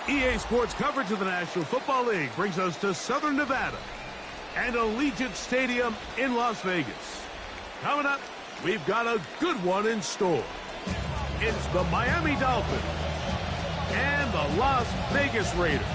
EA Sports coverage of the National Football League brings us to Southern Nevada and Allegiant Stadium in Las Vegas. Coming up, we've got a good one in store. It's the Miami Dolphins and the Las Vegas Raiders.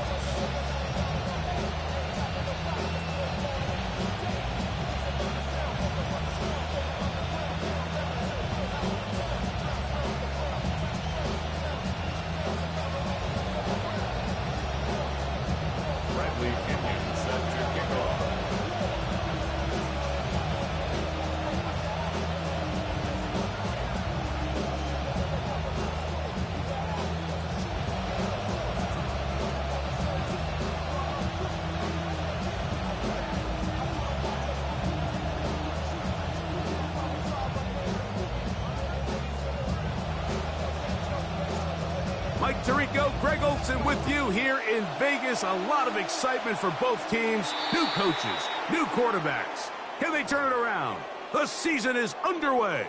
Mike Tirico, Greg Olson with you here in Vegas. A lot of excitement for both teams. New coaches, new quarterbacks. Can they turn it around? The season is underway.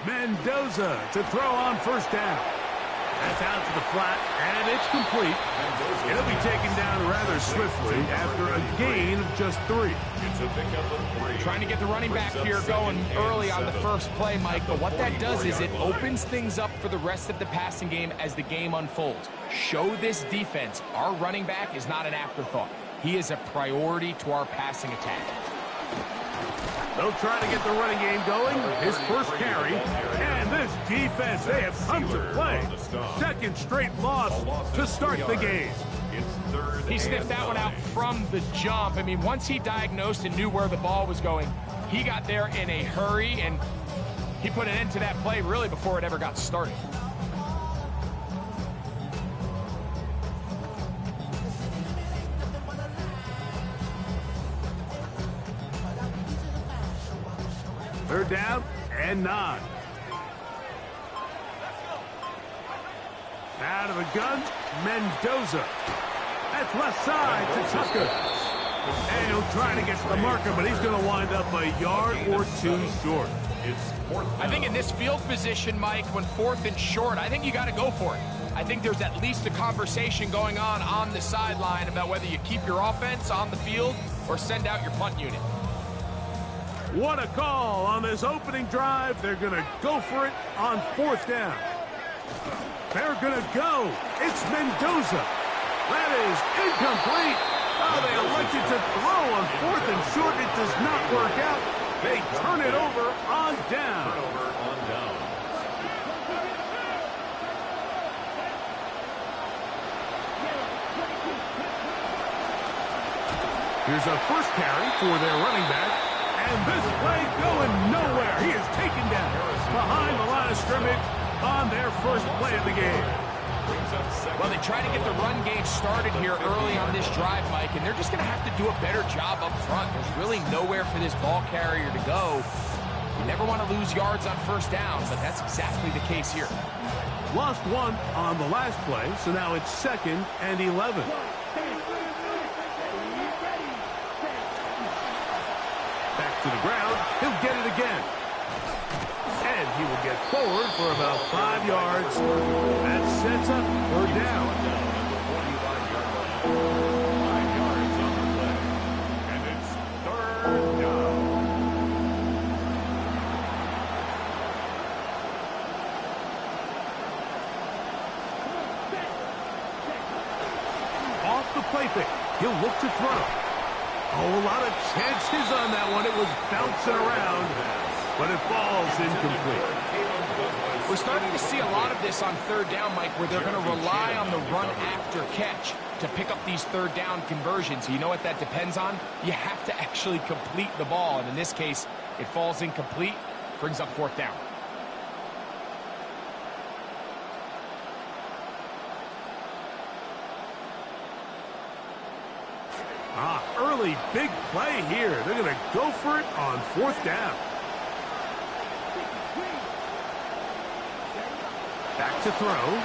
Mendoza to throw on first down. That's out to the flat, and it's complete. It'll be taken down rather swiftly after a gain of just 3. Trying to get the running back here going early on the first play, Mike, but what that does is it opens things up for the rest of the passing game as the game unfolds. Show this defense our running back is not an afterthought. He is a priority to our passing attack. They'll try to get the running game going. His first carry. And this defense, they have come to play. Second straight loss to start the game. He sniffed that one out from the jump. I mean, once he diagnosed and knew where the ball was going, he got there in a hurry, and he put an end to that play really before it ever got started. Third down and 9. Out of the gun, Mendoza. That's left side to Tucker. And he'll try to get to the marker, but he's going to wind up a yard or 2 short. I think in this field position, Mike, when 4th and short, I think you got to go for it. I think there's at least a conversation going on the sideline about whether you keep your offense on the field or send out your punt unit. What a call on this opening drive. They're going to go for it on 4th down. They're going to go. It's Mendoza. That is incomplete. Oh, they elected to throw on 4th and short. It does not work out. They turn it over on down. Here's a first carry for their running back. And this play going nowhere. He is taken down behind the line of scrimmage on their first play of the game. Well, they try to get the run game started here early on this drive, Mike, and they're just going to have to do a better job up front. There's really nowhere for this ball carrier to go. You never want to lose yards on first down, but that's exactly the case here. Lost 1 on the last play, so now it's 2nd and 11. To the ground, he'll get it again. And he will get forward for about 5 yards. That sets up 3rd down. And it's 3rd down. Off the play fake. He'll look to throw. Oh, a lot of chances on that one. It was bouncing around, but it falls incomplete. We're starting to see a lot of this on 3rd down, Mike, where they're going to rely on the run after catch to pick up these 3rd down conversions. You know what that depends on? You have to actually complete the ball, and in this case, it falls incomplete, brings up 4th down. really big play here. They're going to go for it on 4th down. Back to throw.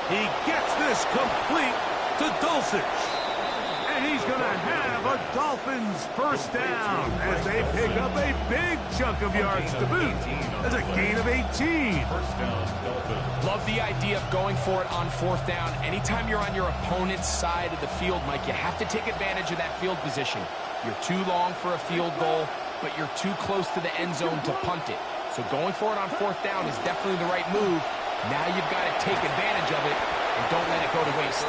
He gets this complete to Dulcich. And he's going to have a Dolphins first down as they pick up a big chunk of yards to boot. That's a gain of 18. Love the idea of going for it on 4th down. Anytime you're on your opponent's side of the field, Mike, you have to take advantage of that field position. You're too long for a field goal, but you're too close to the end zone to punt it. So going for it on 4th down is definitely the right move. Now you've got to take advantage of it and don't let it go to waste.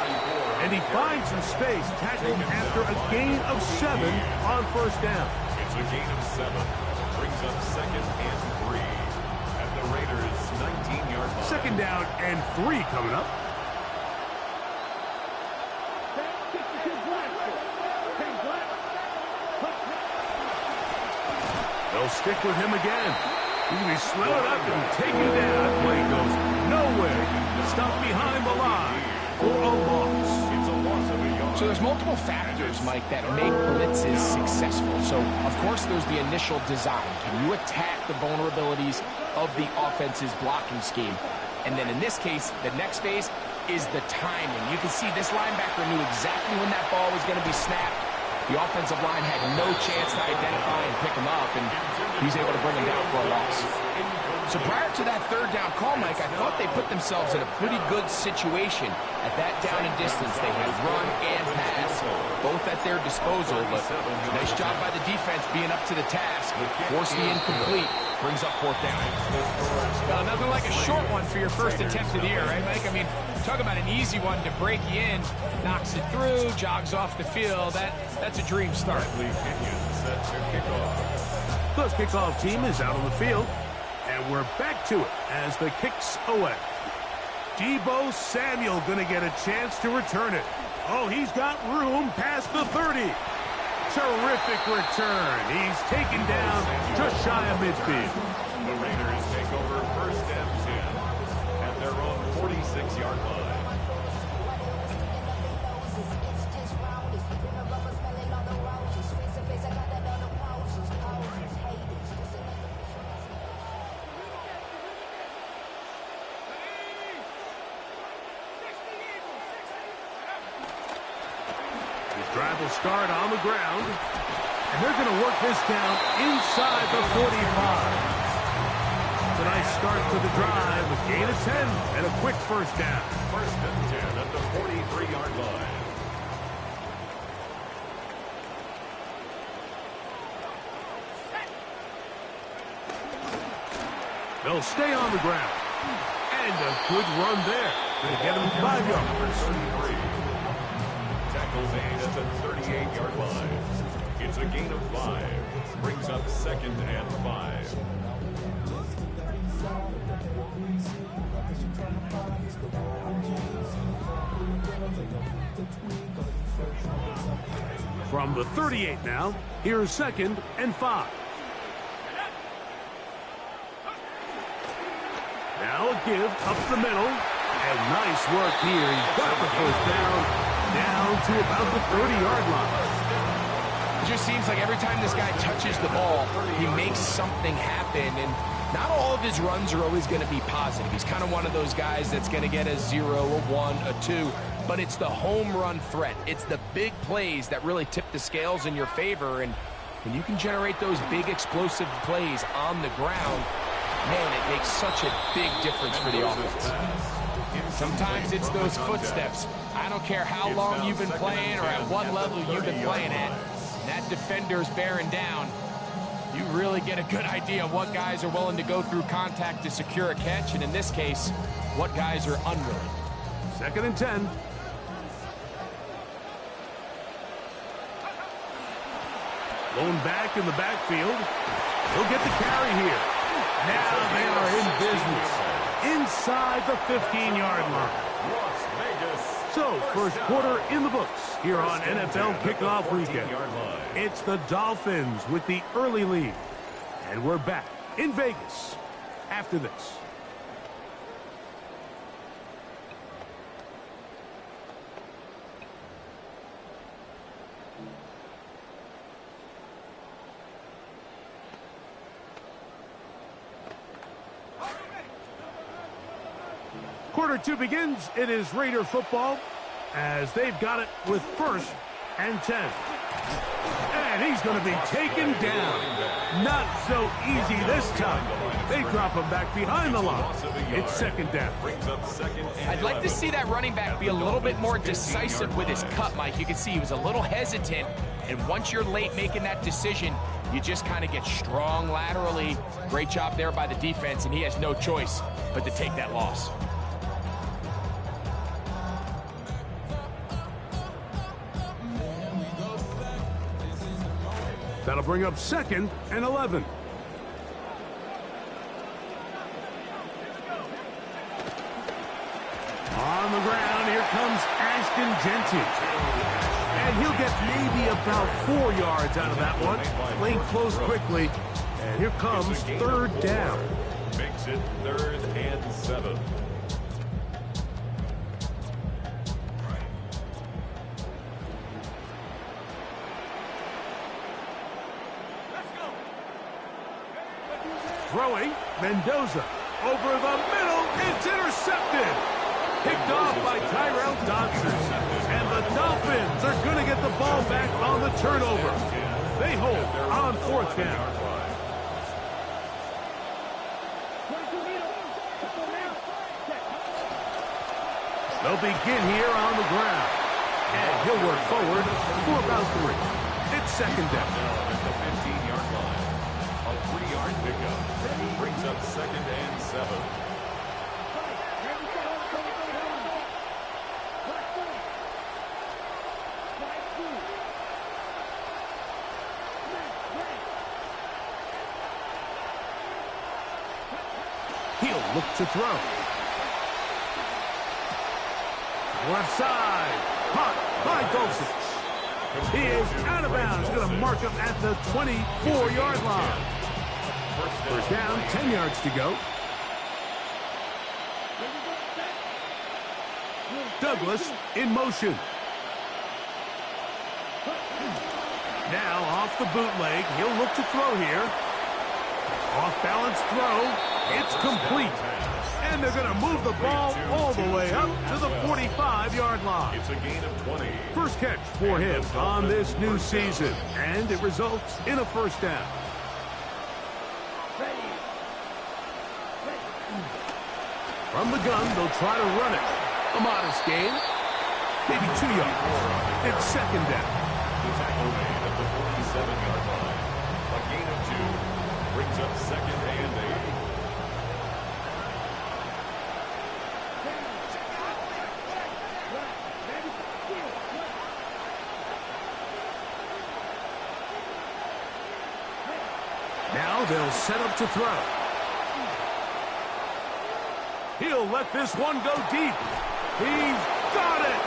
And he finds some space, tackling after a gain of 7 on 1st down. It's a gain of 7. Brings up 2nd and 3. At the Raiders' 19-yard line. 2nd down and 3 coming up. They'll stick with him again. He's going to be slowed up and taken down. That play goes nowhere. Stopped behind the line for a loss. It's a loss of a yard. So there's multiple factors, Mike, that make blitzes successful. So, of course, there's the initial design. Can you attack the vulnerabilities of the offense's blocking scheme? And then in this case, the next phase is the timing. You can see this linebacker knew exactly when that ball was going to be snapped. The offensive line had no chance to identify and pick him up, and he's able to bring him down for a loss. So prior to that 3rd down call, Mike, I thought they put themselves in a pretty good situation. At that down and distance, they had run and pass, both at their disposal, but nice job by the defense being up to the task. Force the incomplete, brings up 4th down. Well, nothing like a short one for your first attempt of the year, right, Mike? I mean, talk about an easy one to break you in, knocks it through, jogs off the field. That's a dream start. The kickoff team is out on the field, and we're back to it as the kick's away. Deebo Samuel going to get a chance to return it. Oh, he's got room past the 30. Terrific return. He's taken down just shy of midfield. The Raiders take over 1st and 10 at their own 46-yard line. Drive will start on the ground, and they're going to work this down inside the 45. It's a nice start to the drive, a gain of 10 and a quick first down. 1st and 10 at the 43-yard line. They'll stay on the ground, and a good run there. Going to get them 5 yards. Tackle made at the 38-yard line. It's a gain of 5. Brings up 2nd and 5. From the 38 now, here's 2nd and 5. Now a give up the middle, and nice work here. He's got the first down to about the 30-yard line. It just seems like every time this guy touches the ball, he makes something happen, and not all of his runs are always going to be positive. He's kind of one of those guys that's going to get a 0, a 1, a 2, but it's the home run threat. It's the big plays that really tip the scales in your favor, and when you can generate those big explosive plays on the ground, man, it makes such a big difference for the offense. Sometimes it's those footsteps. I don't care how long you've been playing or at what level you've been playing at. That defender's bearing down. You really get a good idea of what guys are willing to go through contact to secure a catch, and in this case, what guys are unwilling. 2nd and 10. Going back in the backfield. He'll get the carry here. Now they are in business inside the 15-yard line. So, first quarter in the books here on NFL Kickoff Weekend. It's the Dolphins with the early lead. And we're back in Vegas after this. Quarter two begins. It is Raider football as they've got it with 1st and 10. And he's going to be taken down. Not so easy this time. They drop him back behind the line. It's 2nd down. I'd like to see that running back be a little bit more decisive with his cut, Mike. You can see he was a little hesitant, and once you're late making that decision, you just kind of get strong laterally. Great job there by the defense, and he has no choice but to take that loss. That'll bring up 2nd and 11. On the ground, here comes Ashton Genty. And he'll get maybe about 4 yards out of that one. Playing close quickly. And here comes 3rd down. Makes it 3rd and 7. Throwing, Mendoza. Over the middle, it's intercepted. Picked off by Tyrell Dodson. And the Dolphins are going to get the ball back on the turnover. They hold on 4th down. They'll begin here on the ground. And he'll work forward for about 3. It's 2nd down. At the 15-yard line. A 3-yard pickup. Brings up 2nd and 7. He'll look to throw. Left side. Caught by Dulcich. He is out of bounds. Going to mark him at the 24-yard line. First down, 10 yards to go. Douglas in motion. Now off the bootleg. He'll look to throw here. Off-balance throw. It's complete. And they're going to move the ball all the way up to the 45-yard line. It's a gain of 20. First catch for him on this new season. And it results in a 1st down. From the gun, they'll try to run it. A modest gain. Maybe 2 yards. It's 2nd down. The tackle made at the 47-yard line. A gain of 2. Brings up 2nd and 8. Now they'll set up to throw. He'll let this one go deep. He's got it.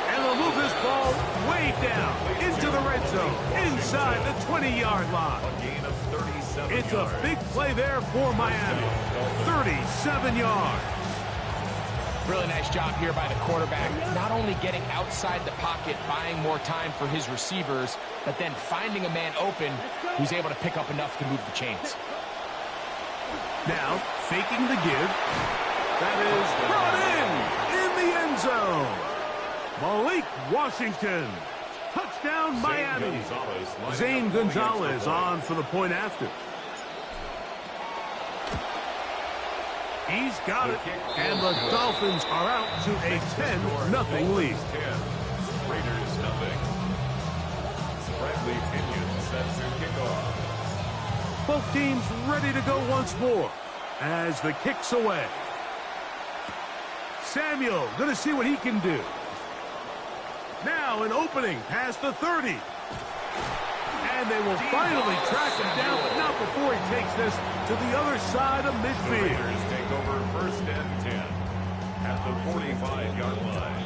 And they'll move this ball way down into the red zone, inside the 20-yard line. A gain of 37 It's yards. a big play there for Miami. 37 yards. Really nice job here by the quarterback, not only getting outside the pocket, buying more time for his receivers, but then finding a man open who's able to pick up enough to move the chains. Now, faking the give. That is brought in the end zone. Malik Washington. Touchdown, Miami. Zane Gonzalez on for the point after. He's got it, and the Dolphins are out to a 10-0 lead. Raiders nothing. Bradley Pinion set to kick off. Both teams ready to go once more as the kick's away. Samuel going to see what he can do. Now an opening past the 30. And they will finally track him down, but not before he takes this to the other side of The midfield. Raiders take over 1st and 10 at the 45-yard line.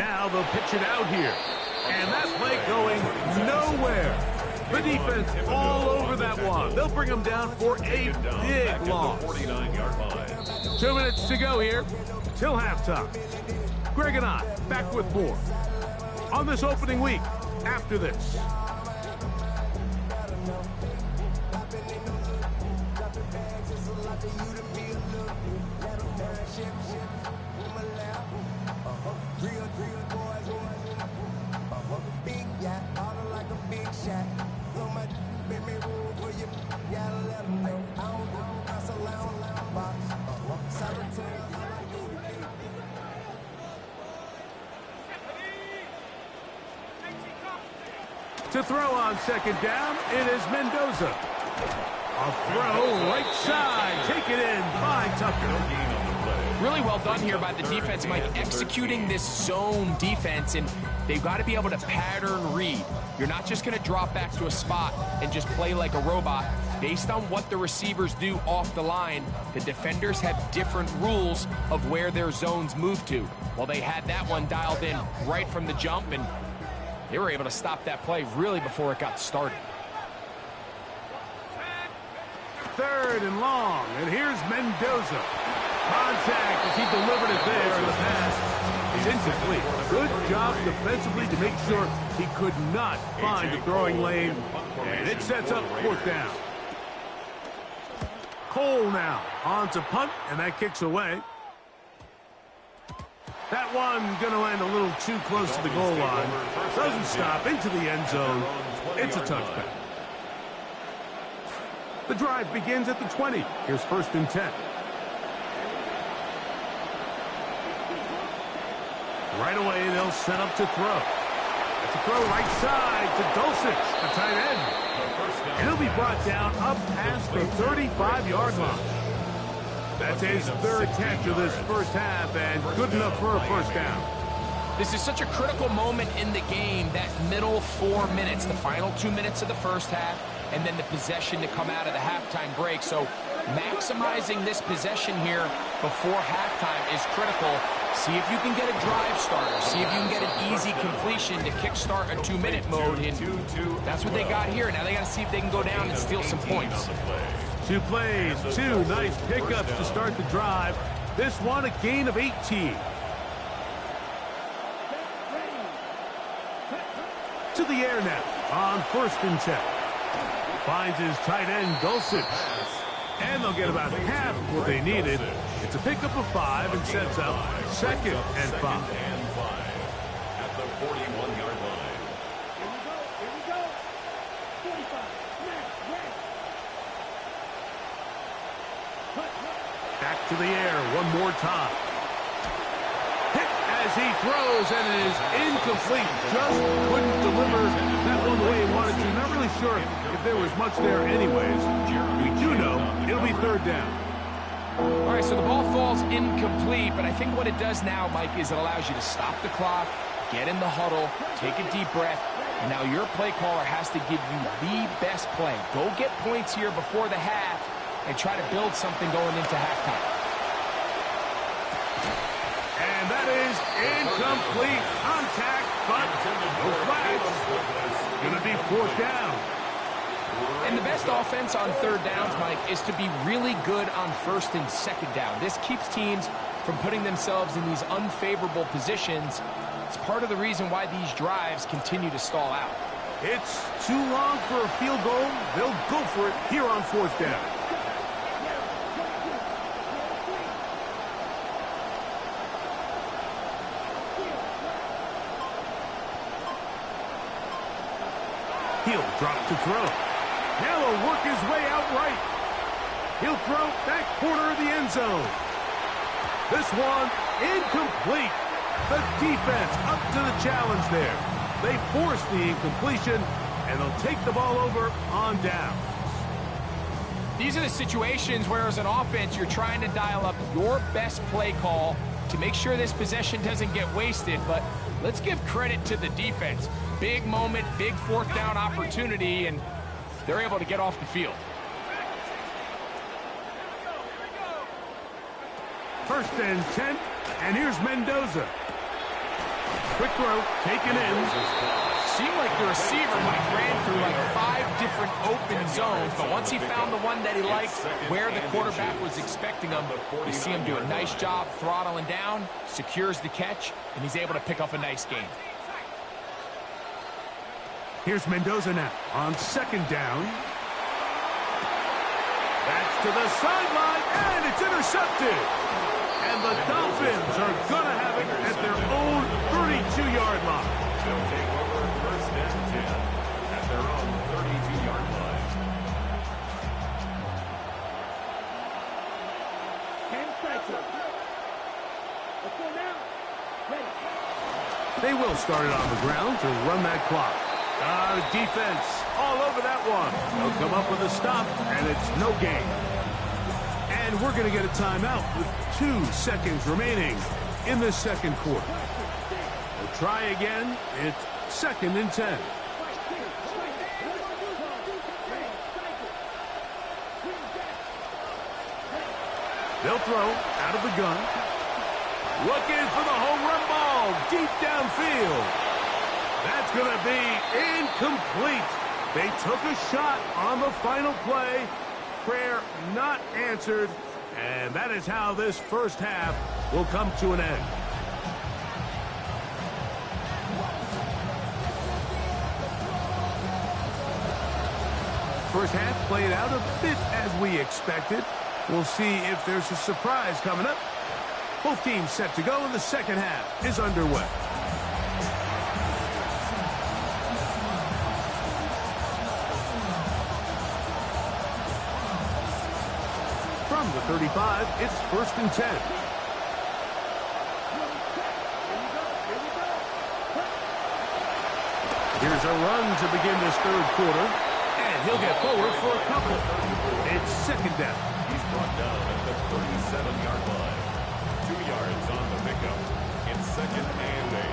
Now they'll pitch it out here. And that play going nowhere. The defense all over that one. They'll bring them down for a big loss. 2 minutes to go here till halftime. Greg and I back with more on this opening week after this. To throw on second down, it is Mendoza. A throw right side. Take it in by Tucker. Really well done here by the defense, Mike, executing this zone defense, and they've got to be able to pattern read. You're not just going to drop back to a spot and just play like a robot. Based on what the receivers do off the line, the defenders have different rules of where their zones move to. Well, they had that one dialed in right from the jump, and they were able to stop that play really before it got started. Third and long, and here's Mendoza. Contact as he delivered it there, and the pass is incomplete. Good job defensively to make sure he could not find the throwing lane, and it sets up fourth down. Cole now on to punt, and that kicks away. That one going to land a little too close to the goal line. Doesn't stop into the end zone. It's a touchback. The drive begins at the 20. Here's first and 10. Right away, they'll set up to throw. It's a throw right side to Dulcich, the tight end. And he'll be brought down up past the 35-yard line. That's his third catch of this first half, and good enough for a first down. This is such a critical moment in the game, that middle 4 minutes, the final 2 minutes of the first half, and then the possession to come out of the halftime break. So maximizing this possession here before halftime is critical. See if you can get a drive starter. See if you can get an easy completion to kickstart a 2-minute mode. And that's what they got here. Now they got to see if they can go down and steal some points. 2 plays, 2 nice pickups to start the drive. This one a gain of 18. To the air now on first and 10. Finds his tight end, Dulcich. And they'll get about half of what they needed. It's a pickup of 5 and sets up second and 5. At the 41-yard line. Back to the air one more time. Hit as he throws, and it is incomplete. Just couldn't deliver that one the way he wanted to. Not really sure if there was much there anyways. We do know it'll be third down. All right, so the ball falls incomplete, but I think what it does now, Mike, is it allows you to stop the clock, get in the huddle, take a deep breath, and now your play caller has to give you the best play. Go get points here before the half and try to build something going into halftime. And that is incomplete. Contact, but no flags. It's going to be fourth down. And the best offense on third downs, Mike, is to be really good on first and second down. This keeps teams from putting themselves in these unfavorable positions. It's part of the reason why these drives continue to stall out. It's too long for a field goal. They'll go for it here on fourth down. He'll drop to throw. Now he'll work his way out right. He'll throw that corner of the end zone. This one incomplete. The defense up to the challenge there. They force the incompletion, and they'll take the ball over on down. These are the situations where, as an offense, you're trying to dial up your best play call to make sure this possession doesn't get wasted. But let's give credit to the defense. Big moment, big fourth down opportunity, and they're able to get off the field. First and 10, and here's Mendoza. Quick throw, taken in. Seemed like the receiver, Mike, ran through like 5 different open zones, but once he found the one that he liked, where the quarterback was expecting him, you see him do a nice job throttling down, secures the catch, and he's able to pick up a nice gain. Here's Mendoza now on second down. That's to the sideline, and it's intercepted. And the Dolphins are going to have it at their own 32-yard line. They'll take over first and 10 at their own 32-yard line. 10 seconds. Let's go now. Ready. They will start it on the ground to run that clock. The defense all over that one. They'll come up with a stop, and it's no gain. And we're going to get a timeout with 2 seconds remaining in the second quarter. We'll try again. It's 2nd and 10. They'll throw out of the gun. Looking for the home run ball deep downfield. That's going to be incomplete. They took a shot on the final play. Prayer not answered. And that is how this first half will come to an end. First half played out a bit as we expected. We'll see if there's a surprise coming up. Both teams set to go, and the second half is underway. From the 35, it's 1st and 10. Here's a run to begin this third quarter, and he'll get forward for a couple. It's 2nd down. He's brought down at the 37-yard line. 2 yards on the pickup. It's 2nd and 8.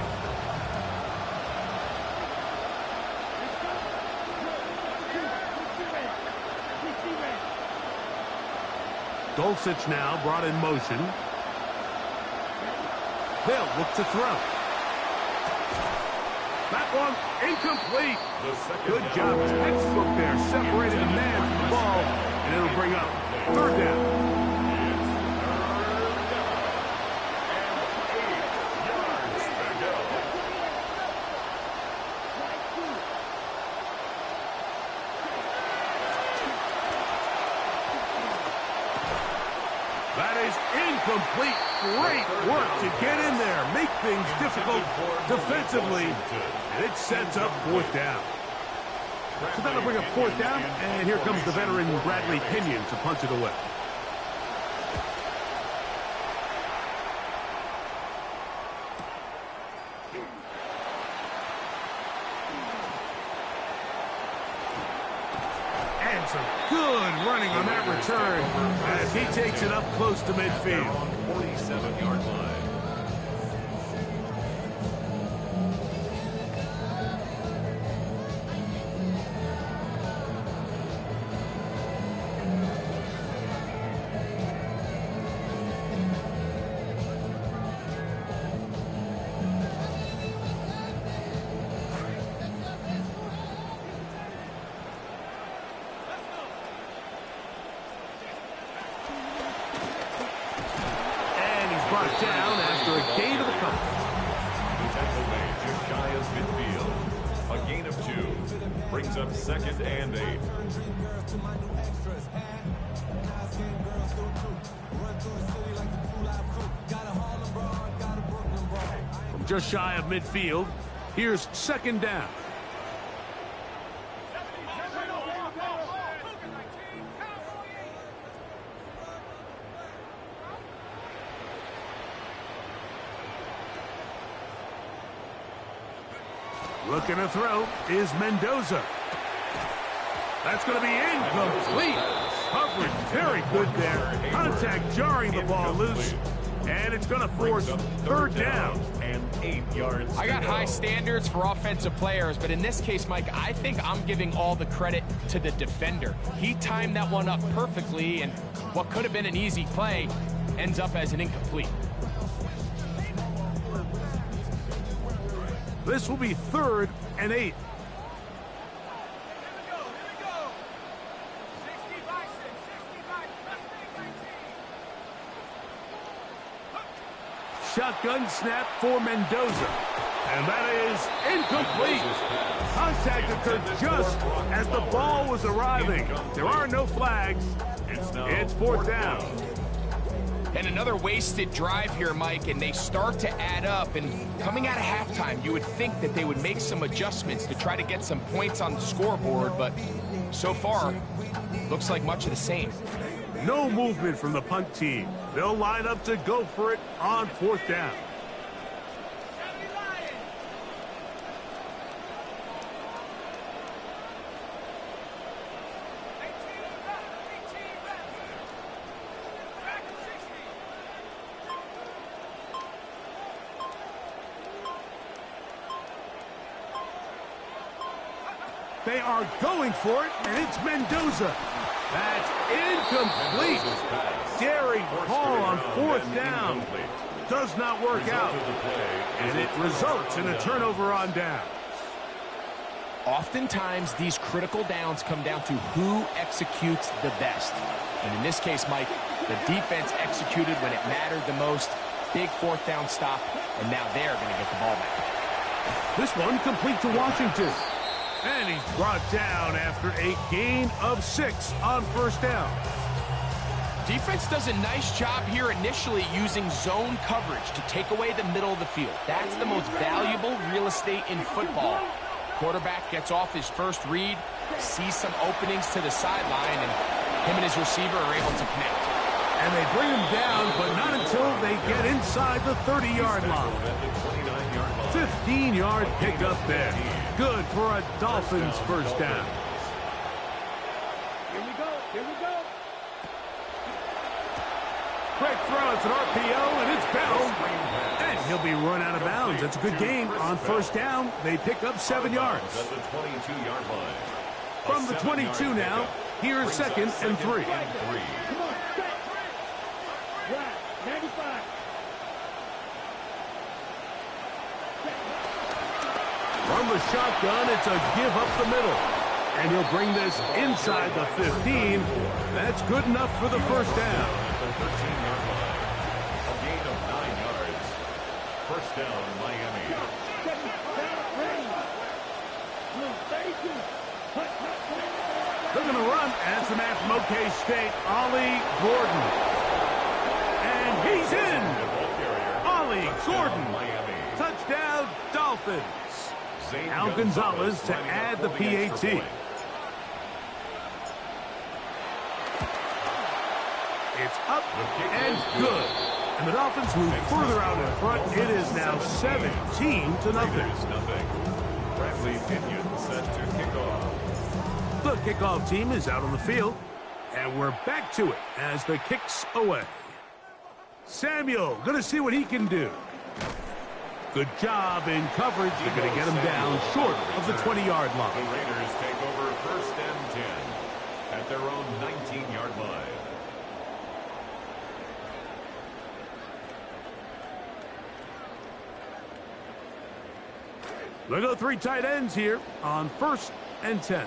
Dulcich now brought in motion. They'll look to throw. That one incomplete. Good job. Textbook there. Separated a man from the ball. And it'll bring up 3rd down. That is incomplete. Great work to get in there, make things difficult defensively, and it sets up 4th down. So that'll bring up 4th down, and here comes the veteran Bradley Pinion to punch it away. And some good running on that return as he takes it up close to midfield. 47-yard line. Brought down after a gain of a couple. The tackle made just shy of midfield. A gain of 2. Brings up 2nd and 8. From just shy of midfield, here's 2nd down. Looking to throw is Mendoza. That's going to be incomplete. Coverage very good there. Contact jarring the ball loose. And it's going to force 3rd down. And 8 yards. I got high standards for offensive players, but in this case, Mike, I think I'm giving all the credit to the defender. He timed that one up perfectly, and what could have been an easy play ends up as an incomplete. This will be 3rd and 8. Shotgun snap for Mendoza. And that is incomplete. Contact occurred just as the ball was arriving. There are no flags. It's 4th down. And another wasted drive here, Mike, and they start to add up. And coming out of halftime, you would think that they would make some adjustments to try to get some points on the scoreboard, but so far, looks like much of the same. No movement from the punt team. They'll line up to go for it on 4th down. They are going for it, and it's Mendoza. That's incomplete. Daring Hall on 4th down. Does not work out. And it results in a turnover on downs. Oftentimes, these critical downs come down to who executes the best. And in this case, Mike, the defense executed when it mattered the most. Big 4th down stop, and now they're going to get the ball back. This one complete to Washington. And he's brought down after a gain of 6 on 1st down. Defense does a nice job here initially using zone coverage to take away the middle of the field. That's the most valuable real estate in football. Quarterback gets off his first read, sees some openings to the sideline, and him and his receiver are able to connect. And they bring him down, but not until they get inside the 30-yard line. 15-yard pickup there. Good for a Dolphins 1st down. Here we go. Here we go. Quick throw. It's an RPO, and it's Bell. And he'll be run out of bounds. That's a good game. On 1st down, they pick up 7 yards. From the 22 now, here's 2nd and 3. Come on, set. Right, 95. From the shotgun, it's a give up the middle. And he'll bring this inside the 15. That's good enough for the 1st down. The 13-yard line. A gain of 9 yards. 1st down, Miami. They're going to run. And it's the man from OK State, Ollie Gordon. And he's in. Ollie Gordon. Touchdown, Dolphins. Al Gonzalez to add the PAT. It's up and good. And the Dolphins move further out in front. It is now 17-0. Bradley Pinion set to kick off. The kickoff team is out on the field. And we're back to it as the kick's away. Samuel going to see what he can do. Good job in coverage. They're going to get him down short of the 20-yard The line. Raiders take over 1st and 10 at their own 19-yard line. They go 3 tight ends here on 1st and 10.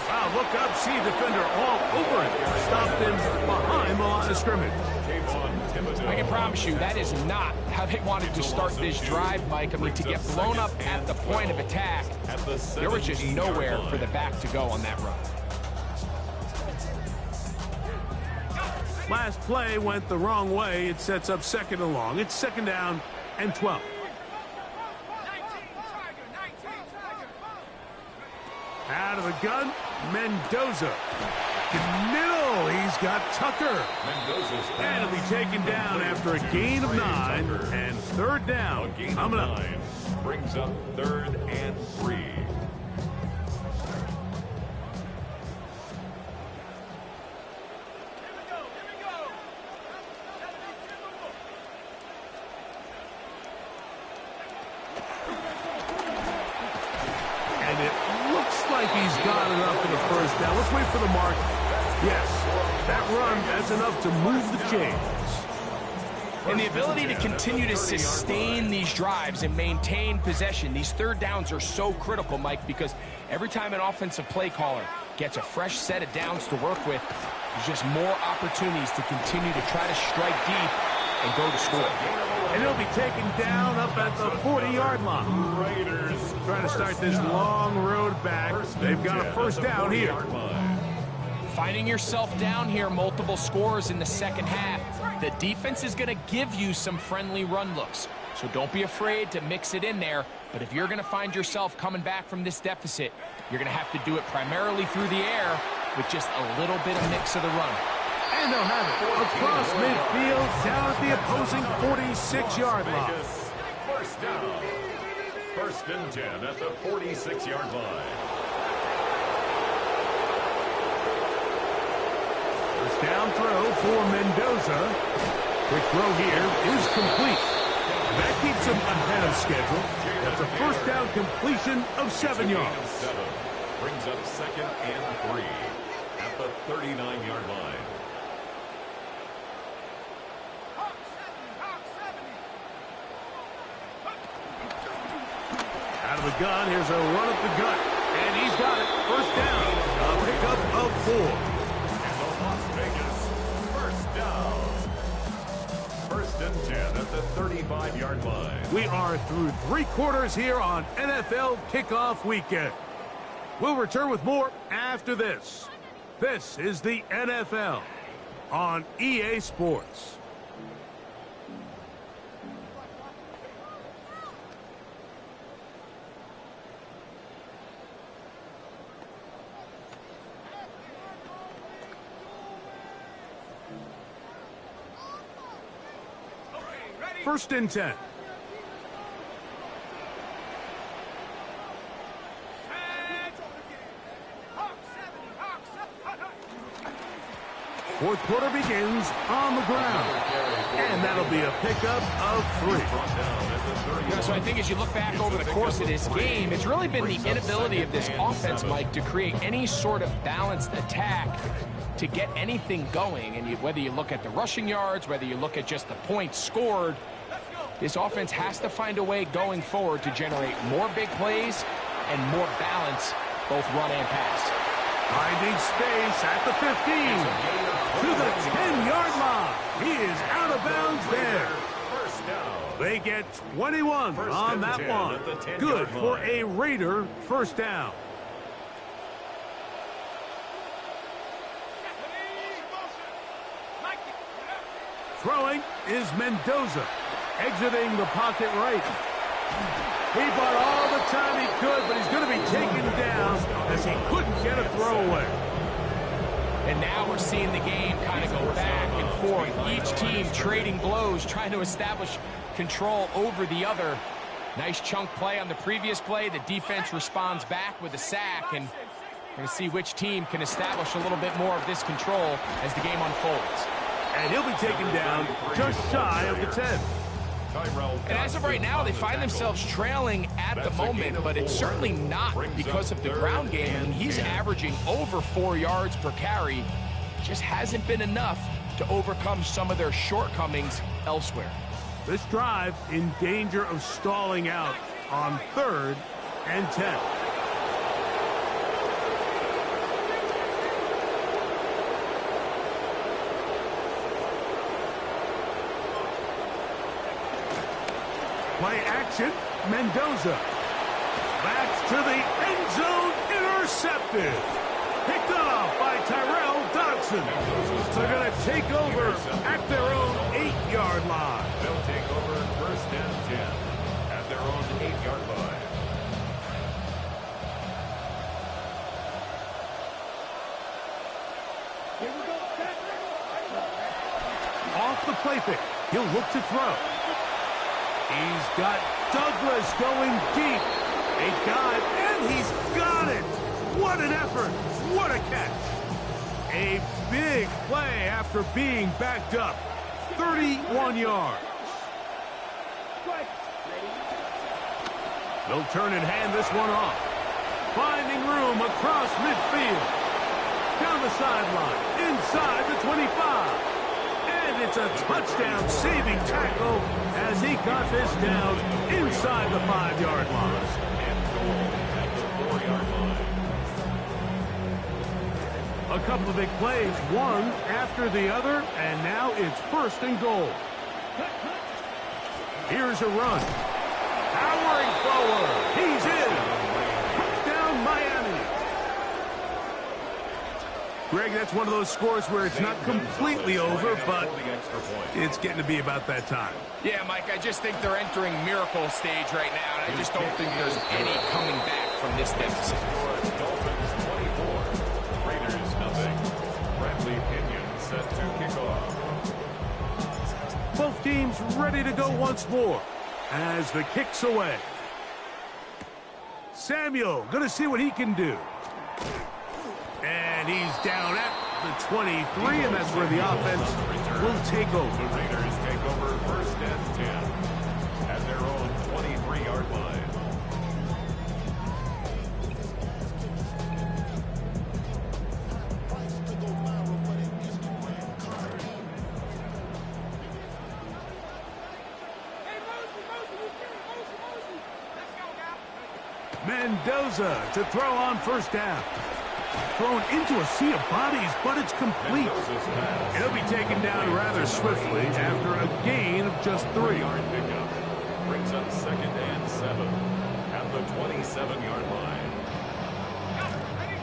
Wow, look up, see defender all over it. Stopped him behind the line of scrimmage. I can promise you that is not how they wanted to start this drive, Mike. I mean, to get blown up at the point of attack, there was just nowhere for the back to go on that run. Last play went the wrong way. It sets up 2nd and long. It's 2nd down and 12. Out of the gun, Mendoza. Middle, he's got Tucker. And he'll be taken down after a gain of 9 and 3rd down. Coming up. Brings up 3rd and 3. And it looks like he's got enough for the 1st down. Let's wait for the mark. Yes, that run, that's enough to move the chains. And the ability to continue to sustain these drives and maintain possession, these third downs are so critical, Mike, because every time an offensive play caller gets a fresh set of downs to work with, there's just more opportunities to continue to try to strike deep and go to score. And he'll be taken down up at the 40-yard line. Raiders Trying to start this long road back. They've got a first down here. Finding yourself down here, multiple scores in the second half. The defense is going to give you some friendly run looks. So don't be afraid to mix it in there. But if you're going to find yourself coming back from this deficit, you're going to have to do it primarily through the air with just a little bit of mix of the run. And they'll have it across midfield down at the opposing 46-yard line. First down. First and 10 at the 46-yard line. First down throw for Mendoza. Quick throw here is complete. And that keeps him ahead of schedule. That's a first down completion of 7 yards. Brings up second and 3 at the 39-yard line. Out of the gun, here's a run up the gut. And he's got it. First down. A pickup of 4. And the Las Vegas first down. First and 10 at the 35-yard line. We are through 3 quarters here on NFL Kickoff Weekend. We'll return with more after this. This is the NFL on EA Sports. First and 10. Fourth quarter begins on the ground. And that'll be a pickup of 3. So I think as you look back over the course of this game, it's really been the inability of this offense, Mike, to create any sort of balanced attack to get anything going. And whether you look at the rushing yards, whether you look at just the points scored, this offense has to find a way going forward to generate more big plays and more balance, both run and pass. Finding space at the 15. To the 10-yard line. He is out of bounds there. They get 21 on that one. Good for a Raider first down. Throwing is Mendoza. Exiting the pocket right. He bought all the time he could, but he's going to be taken down as he couldn't get a throwaway. And now we're seeing the game kind of go back and forth. Each team trading blows, trying to establish control over the other. Nice chunk play on the previous play. The defense responds back with a sack, and we're going to see which team can establish a little bit more of this control as the game unfolds. And he'll be taken down just shy of the 10. And as of right now, they find themselves trailing at the moment, but it's certainly not because of the ground game. I mean, he's averaging over 4 yards per carry. Just hasn't been enough to overcome some of their shortcomings elsewhere. This drive in danger of stalling out on 3rd and 10. Play action, Mendoza. Backs to the end zone, intercepted. Picked off by Tyrell Dodson. They're going to take over at their own 8-yard line. They'll take over first and 10 at their own 8-yard line. Here we go. Off the play fake, he'll look to throw. He's got Douglas going deep. A dive, and he's got it. What an effort. What a catch. A big play after being backed up. 31 yards. They'll turn and hand this one off. Finding room across midfield. Down the sideline, inside the 25. And And it's a touchdown-saving tackle as he got this down inside the 5-yard line. A couple of big plays, one after the other, and now it's 1st and goal. Here's a run. Powering forward. He's in. Touchdown, Miami. Greg, that's one of those scores where it's not completely over, but it's getting to be about that time. Yeah, Mike, I just think they're entering miracle stage right now, and I just don't think there's any coming back from this deficit. Dolphins 24, Raiders nothing. Bradley Pinion set to kick off. Both teams ready to go once more as the kick's away. Samuel going to see what he can do. And he's down at the 23, and that's where the offense will take over. The Raiders take over 1st and 10 at their own 23-yard line. Mendoza to throw on 1st down. Thrown into a sea of bodies, but it's complete. It'll be taken down rather swiftly after a gain of just 3. Pickup brings up 2nd and 7 at the 27-yard line.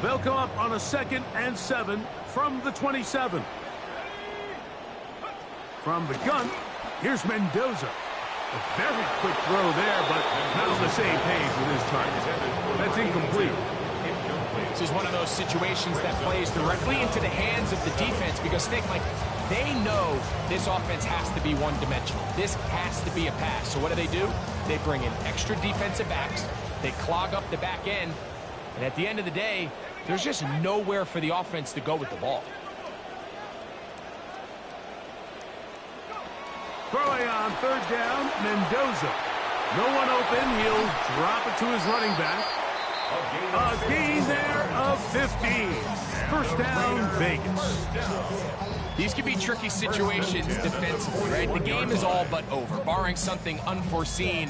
They'll come up on a 2nd and 7 from the 27. From the gun, here's Mendoza. A very quick throw there, but not on the same page with his target. That's incomplete. This is one of those situations that plays directly into the hands of the defense because, think, like, they know this offense has to be one-dimensional. This has to be a pass. So what do? They bring in extra defensive backs. They clog up the back end. And at the end of the day, there's just nowhere for the offense to go with the ball. Throwing on 3rd down, Mendoza. No one open. He'll drop it to his running back. A gain there of 15. 1st down, Vegas. These can be tricky situations defensively, right? The game is all but over. Barring something unforeseen,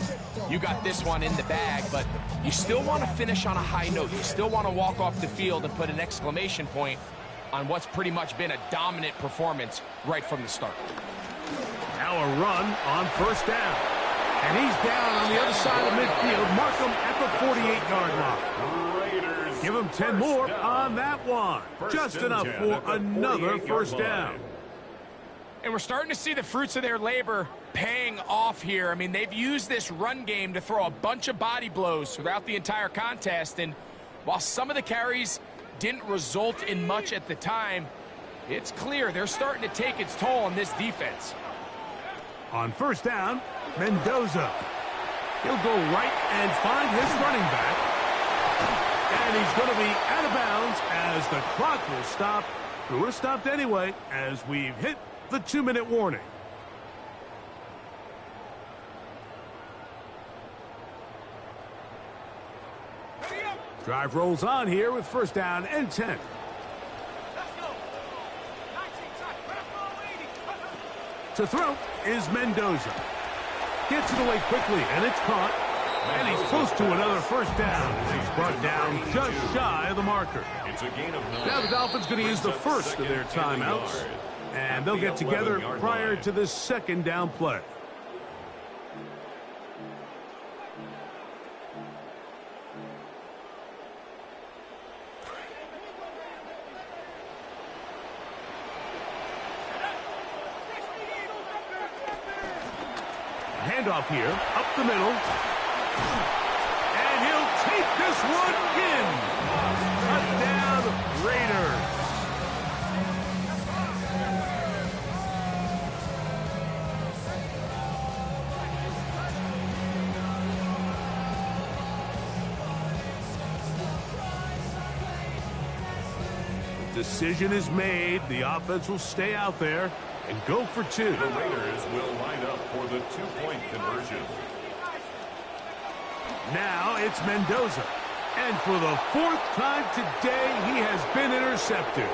you got this one in the bag, but you still want to finish on a high note. You still want to walk off the field and put an exclamation point on what's pretty much been a dominant performance right from the start. Now a run on 1st down. And he's down on the other side of midfield. Mark him at the 48-yard line. Give him 10 more on that one. Just enough for another 1st down. And we're starting to see the fruits of their labor paying off here. I mean, they've used this run game to throw a bunch of body blows throughout the entire contest. And while some of the carries didn't result in much at the time, it's clear they're starting to take its toll on this defense. On 1st down, Mendoza. He'll go right and find his running back. And he's going to be out of bounds as the clock will stop. It would have stopped anyway as we've hit the 2-minute warning. Drive rolls on here with 1st down and 10. To throw is Mendoza. Gets it away quickly, and it's caught. And he's close to another 1st down. He's brought down just shy of the marker. It's a gain of 9. Now the Dolphins going to use the first of their timeouts. And they'll get together prior to this 2nd down play. Handoff here, up the middle. And he'll take this one in. Touchdown, Raiders. The decision is made. The offense will stay out there and go for 2. The Raiders will line up for the 2-point conversion. Now it's Mendoza. And for the 4th time today, he has been intercepted.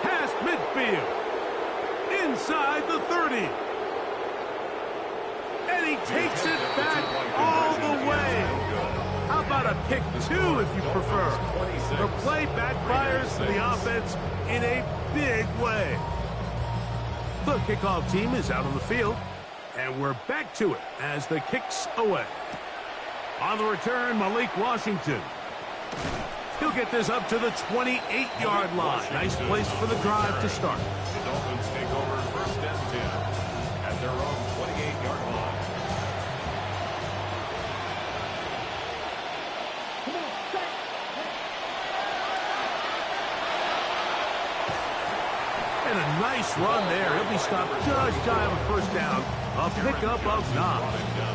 Past midfield. inside the 30. And he takes it back all the way. How about a pick two if you prefer? The play backfires to the offense in a big way. The kickoff team is out on the field, and we're back to it as the kick's away. On the return, Malik Washington. He'll get this up to the 28-yard line. Nice place for the drive to start. The Dolphins take over first and 10 at their own 28-yard line. And a nice run there. He'll be stopped just shy of a first down. A pickup of 9.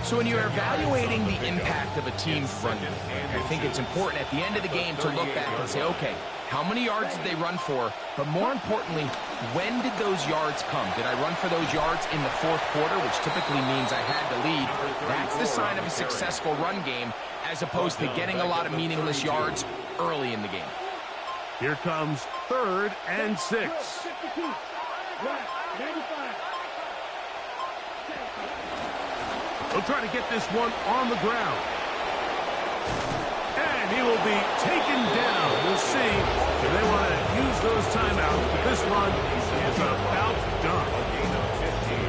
So when you're evaluating the impact of a team's run game, I think it's important at the end of the game to look back and say, okay, how many yards did they run for? But more importantly, when did those yards come? Did I run for those yards in the fourth quarter, which typically means I had to lead? That's the sign of a successful run game, as opposed to getting a lot of meaningless yards early in the game. Here comes 3rd and 6. Right, 95. He'll try to get this one on the ground. And he will be taken down. We'll see if they want to use those timeouts, but this one is about done. A gain of 15.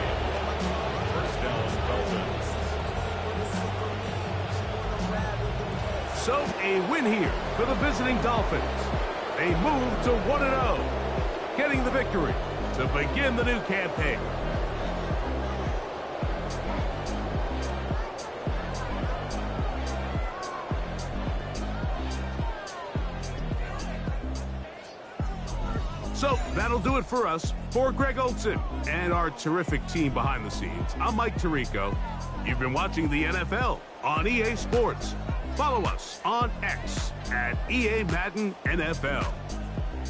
First down, Dolphins. So a win here for the visiting Dolphins. They move to 1-0, getting the victory to begin the new campaign. So that'll do it for us. For Greg Olson and our terrific team behind the scenes, I'm Mike Tirico. You've been watching the NFL on EA Sports. Follow us on X at EA Madden NFL.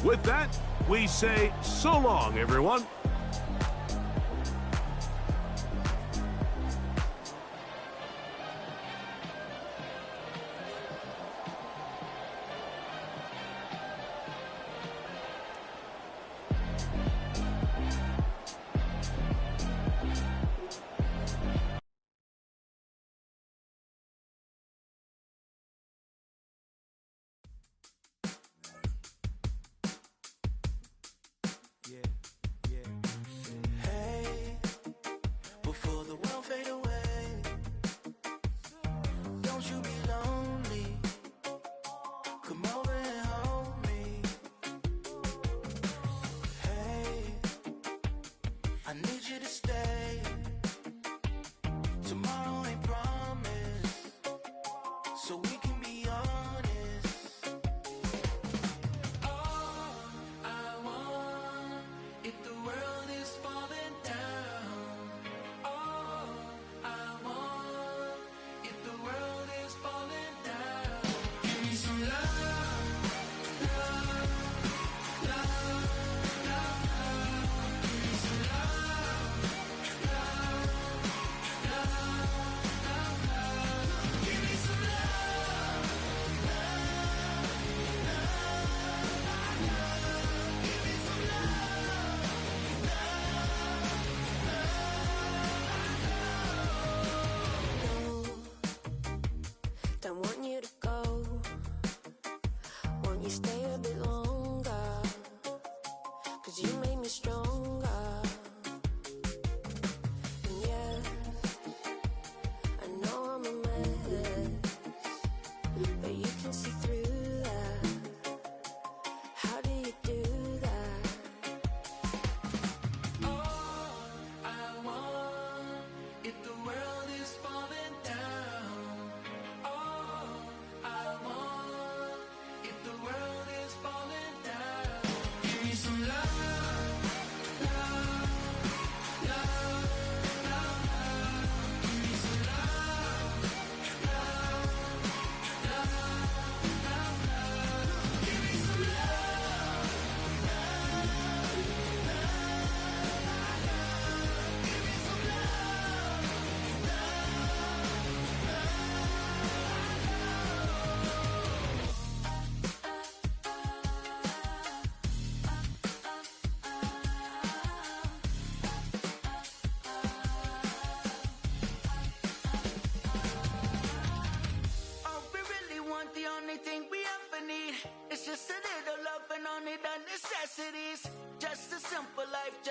With that, we say so long, everyone.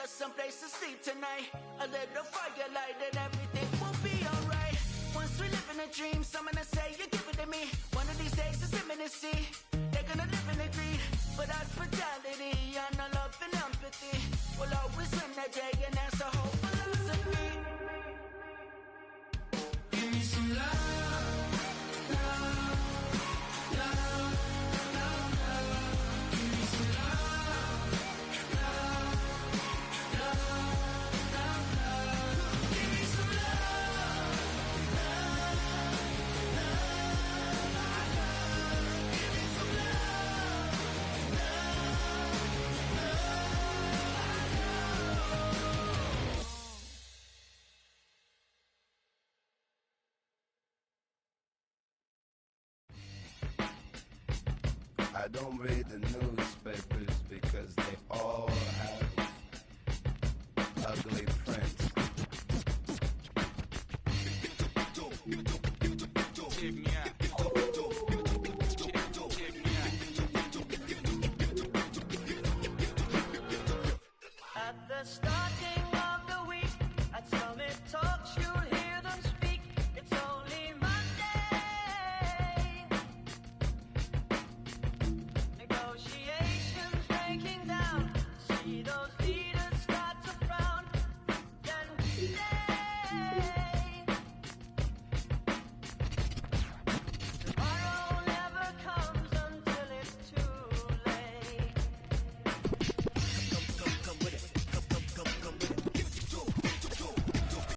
us someplace to sleep tonight. A little firelight and everything will be alright. Once we live in a dream, someone to say you give it to me. One of these days it's imminency. They're gonna live in greed, but hospitality and no love and empathy will always win the day, and that's the whole philosophy. Give me some love, love, love, love, love. Give me some love, love, love, love, love. Give me some love, love, love, love. Give me some love, I don't read the newspapers because they all have ugly prints. Check me out. Check me out. At the starting of the week, at Summit Talks, you'll hear them speak. It's only Monday. Negotiations breaking down. See those leaders.